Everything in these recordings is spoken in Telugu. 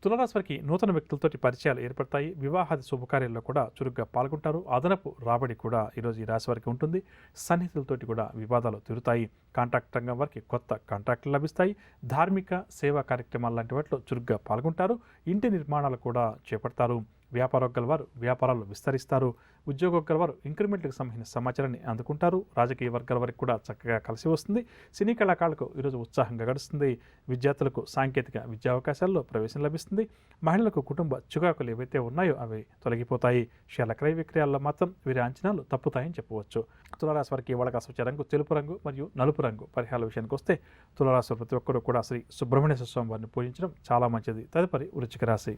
తులారాశి వారికి నూతన వ్యక్తులతోటి పరిచయాలు ఏర్పడతాయి. వివాహాది శుభకార్యాల్లో కూడా చురుగ్గా పాల్గొంటారు. అదనపు రాబడి కూడా ఈరోజు ఈ రాశి వారికి ఉంటుంది. సన్నిహితులతోటి కూడా వివాదాలు తీరుతాయి. కాంట్రాక్ట్ రంగం వారికి కొత్త కాంట్రాక్టులు లభిస్తాయి. ధార్మిక సేవా కార్యక్రమాలు లాంటి వాటిలో చురుగ్గా పాల్గొంటారు. ఇంటి నిర్మాణాలు కూడా చేపడతారు. వ్యాపారోగ్యాల వారు వ్యాపారాలు విస్తరిస్తారు. ఉద్యోగోగ్యాల వారు ఇంక్రిమెంట్లకు సంబంధించిన సమాచారాన్ని అందుకుంటారు. రాజకీయ వర్గాల వారికి కూడా చక్కగా కలిసి వస్తుంది. సినీ కళాకారులకు ఈరోజు ఉత్సాహంగా గడుస్తుంది. విద్యార్థులకు సాంకేతిక విద్యా అవకాశాల్లో ప్రవేశం లభిస్తుంది. మహిళలకు కుటుంబ చికాకులు ఏవైతే ఉన్నాయో అవి తొలగిపోతాయి. షేర్ల క్రయ విక్రయాల్లో మాత్రం వీరి అంచనాలు తప్పుతాయని చెప్పవచ్చు. తులారాశి వారికి వాళ్ళకి అసలు రంగు తెలుపు రంగు మరియు నలుపు రంగు పరిహారాల విషయానికి వస్తే తులారాశి ప్రతి ఒక్కరూ కూడా శ్రీ సుబ్రహ్మణ్య స్వామి వారిని పూజించడం చాలా మంచిది. తదుపరి వృశ్చిక రాశి.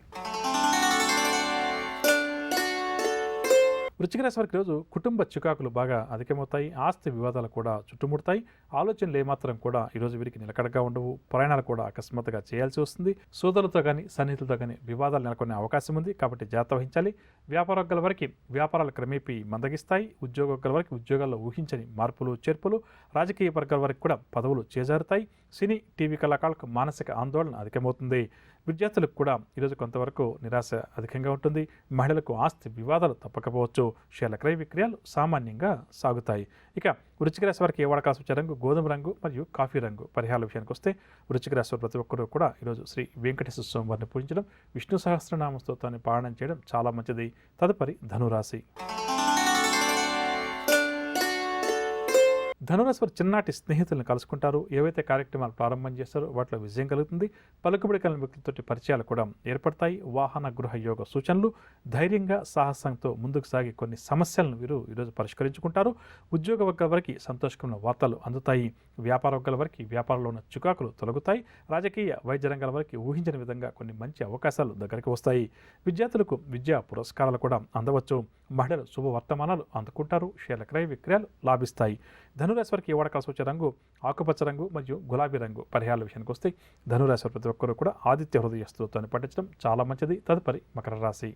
వృశ్చిక రాశి వారికి రోజు కుటుంబ చికాకులు బాగా అధికమవుతాయి. ఆస్తి వివాదాలు కూడా చుట్టుముడతాయి. ఆలోచనలు ఏమాత్రం కూడా ఈరోజు వీరికి నిలకడగా ఉండవు. ప్రయాణాలు కూడా అకస్మాత్తుగా చేయాల్సి వస్తుంది. సోదరులతో కానీ సన్నిహితులతో కానీ వివాదాలు నెలకొనే అవకాశం ఉంది. కాబట్టి జాగ్రత్త వహించాలి. వ్యాపారోగ్యాల వారికి వ్యాపారాలు క్రమేపీ మందగిస్తాయి. ఉద్యోగోగ్యాల వారికి ఉద్యోగాల్లో ఊహించని మార్పులు చేర్పులు. రాజకీయ వర్గాల వారికి కూడా పదవులు చేజారుతాయి. సినీ టీవీ కళాకారులకు మానసిక ఆందోళన అధికమవుతుంది. విద్యార్థులకు కూడా ఈరోజు కొంతవరకు నిరాశ అధికంగా ఉంటుంది. మహిళలకు ఆస్తి వివాదాలు తప్పకపోవచ్చు. షేర్ల క్రయ విక్రయాలు సామాన్యంగా సాగుతాయి. ఇక వృశ్చిక రాశి వారికి ఏ వాడకాల్సి వచ్చే రంగు గోధుమ రంగు మరియు కాఫీ రంగు పరిహారాల విషయానికి వస్తే వృశ్చిక రాశి వారు ప్రతి ఒక్కరూ కూడా ఈరోజు శ్రీ వెంకటేశ్వర స్వామి వారిని పూజించడం, విష్ణు సహస్రనామ స్తోత్రాన్ని పారాయణం చేయడం చాలా మంచిది. తదుపరి ధనురాశి. ధనురాశి వారు చిన్ననాటి స్నేహితులను కలుసుకుంటారు. ఏవైతే కార్యక్రమాలు ప్రారంభం చేస్తారో వాటిలో విజయం కలుగుతుంది. పలుకుబడి కలిగిన వ్యక్తులతో పరిచయాలు కూడా ఏర్పడతాయి. వాహన గృహ యోగ సూచనలు. ధైర్యంగా సాహసంతో ముందుకు సాగి కొన్ని సమస్యలను వీరు ఈరోజు పరిష్కరించుకుంటారు. ఉద్యోగ వర్గాల వారికి సంతోషకరమైన వార్తలు అందుతాయి. వ్యాపార వర్గాల వారికి వ్యాపారంలో ఉన్న చికాకులు తొలగుతాయి. రాజకీయ వైద్య రంగాల వారికి ఊహించిన విధంగా కొన్ని మంచి అవకాశాలు దగ్గరికి వస్తాయి. విద్యార్థులకు విద్యా పురస్కారాలు కూడా అందవచ్చు. మహిళలు శుభవర్తమానాలు అందుకుంటారు. షేర్ల క్రయ విక్రయాలు లాభిస్తాయి. ధనురాశి వారికి ఏ వాడకాల్సి వచ్చే రంగు ఆకుపచ్చ రంగు మరియు గులాబీ రంగు పరిహారాల విషయానికి వస్తే ధనురాశి వారి ప్రతి ఒక్కరూ కూడా ఆదిత్య హృదయ స్తోత్రాన్ని పఠించడం చాలా మంచిది. తదుపరి మకర రాశి.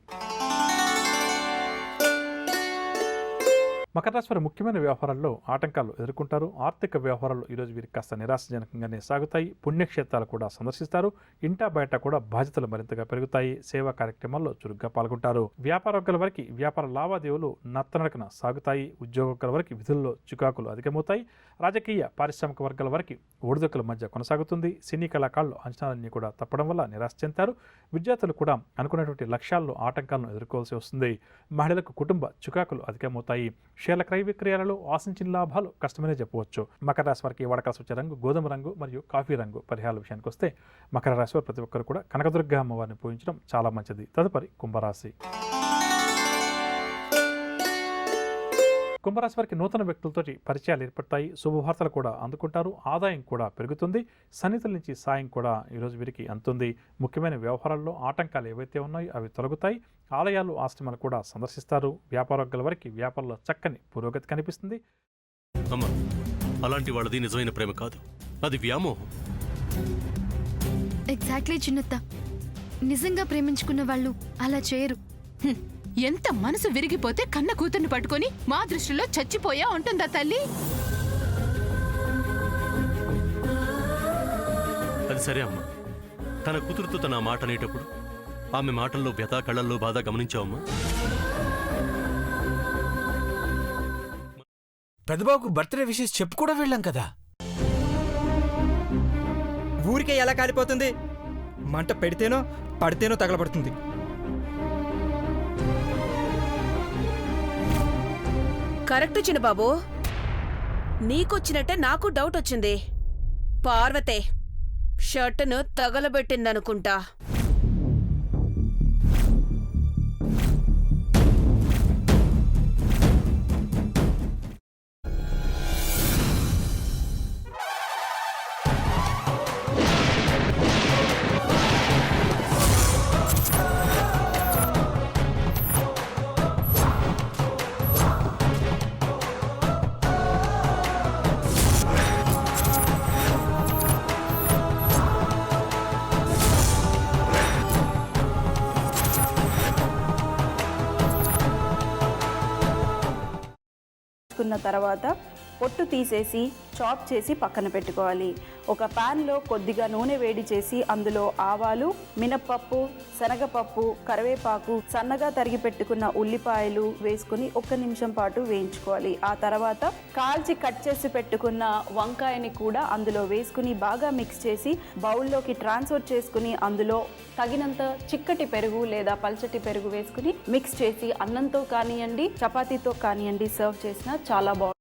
మకర రాశి వారి ముఖ్యమైన వ్యవహారాల్లో ఆటంకాలు ఎదుర్కొంటారు. ఆర్థిక వ్యవహారాలు ఈరోజు వీరికి కాస్త నిరాశజనకంగానే సాగుతాయి. పుణ్యక్షేత్రాలు కూడా సందర్శిస్తారు. ఇంటా బయట కూడా బాధ్యతలు మరింతగా పెరుగుతాయి. సేవా కార్యక్రమాల్లో చురుగ్గా పాల్గొంటారు. వ్యాపారోగ్యాల వారికి వ్యాపార లావాదేవీలు నత్తనడకన సాగుతాయి. ఉద్యోగోగ్యాల వారికి విధుల్లో చికాకులు అధికమవుతాయి. రాజకీయ పారిశ్రామిక వర్గాల వారికి ఒడిదుడుకుల మధ్య కొనసాగుతుంది. సినీ కళాకారులు అంచనాలన్నీ కూడా తప్పడం వల్ల నిరాశ చెందుతారు. విద్యార్థులు కూడా అనుకున్నటువంటి లక్ష్యాల్లో ఆటంకాలను ఎదుర్కోవాల్సి వస్తుంది. మహిళలకు కుటుంబ చికాకులు అధికమవుతాయి. షేర్ల క్రయ విక్రయాలలో ఆశించిన లాభాలు కష్టమనే చెప్పవచ్చు. మకర రాశి వారికి వాడకాల్సి వచ్చే రంగు గోధుమ రంగు మరియు కాఫీ రంగు పరిహారాల విషయానికి వస్తే మకర రాశి వారు ప్రతి ఒక్కరు కూడా కనకదుర్గ అమ్మవారిని పూజించడం చాలా మంచిది. తదుపరి కుంభరాశి. కుంభరాశి వారికి నూతన వ్యక్తులతోటి పరిచయాలు ఏర్పడతాయి. శుభవార్తలు కూడా అందుకుంటారు. ఆదాయం కూడా పెరుగుతుంది. సన్నిహితుల నుంచి సాయం కూడా ఈరోజు వీరికి అందుతుంది. ముఖ్యమైన వ్యవహారాల్లో ఆటంకాలు ఏవైతే ఉన్నాయో అవి తొలగుతాయి. ఆలయాలు ఆశ్రమాలు కూడా సందర్శిస్తారు. వ్యాపారోగ్యాల వారికి వ్యాపారంలో చక్కని పురోగతి కనిపిస్తుంది. అలాంటి వాళ్ళది నిజమైన ప్రేమ కాదు, అది వ్యామోహం. ఎగ్జాక్ట్లీ చిన్నత్త. నిజంగా ప్రేమించుకున్న వాళ్ళు అలా చేయరు. ఎంత మనసు విరిగిపోతే కన్న కూతుర్ని పట్టుకొని మా దృష్టిలో చచ్చిపోయా ఉంటుందా తల్లి? అది సరే అమ్మా, తన కూతురుతో తన మాట అనేటప్పుడు ఆమె మాటల్లో వ్యథ, కళ్ళల్లో బాధ గమనించావమ్మా? పెద్దబాబుకు బర్త్డే విషెస్ చెప్పు కూడా వెళ్ళాం కదా. ఊరికే ఎలా కాలిపోతుంది? మంట పెడితేనో పడితేనో తగలబడుతుంది. కరెక్ట్ చిన్నబాబు, నీకొచ్చినట్టే నాకు డౌట్ వచ్చింది. పార్వతే షర్టును తగలబెట్టిందనుకుంటా. తర్వాత పొట్టు తీసేసి చాప్ చేసి పక్కన పెట్టుకోవాలి. ఒక ప్యాన్లో కొద్దిగా నూనె వేడి చేసి అందులో ఆవాలు, మినప్పప్పు, శనగపప్పు, కరివేపాకు, సన్నగా తరిగి పెట్టుకున్న ఉల్లిపాయలు వేసుకుని 1 నిమిషం పాటు వేయించుకోవాలి. ఆ తర్వాత కాల్చి కట్ చేసి పెట్టుకున్న వంకాయని కూడా అందులో వేసుకుని బాగా మిక్స్ చేసి బౌల్లోకి ట్రాన్స్ఫర్ చేసుకుని అందులో తగినంత చిక్కటి పెరుగు లేదా పల్చటి పెరుగు వేసుకుని మిక్స్ చేసి అన్నంతో కానివ్వండి, చపాతీతో కానివ్వండి సర్వ్ చేసినా చాలా బాగుంటుంది.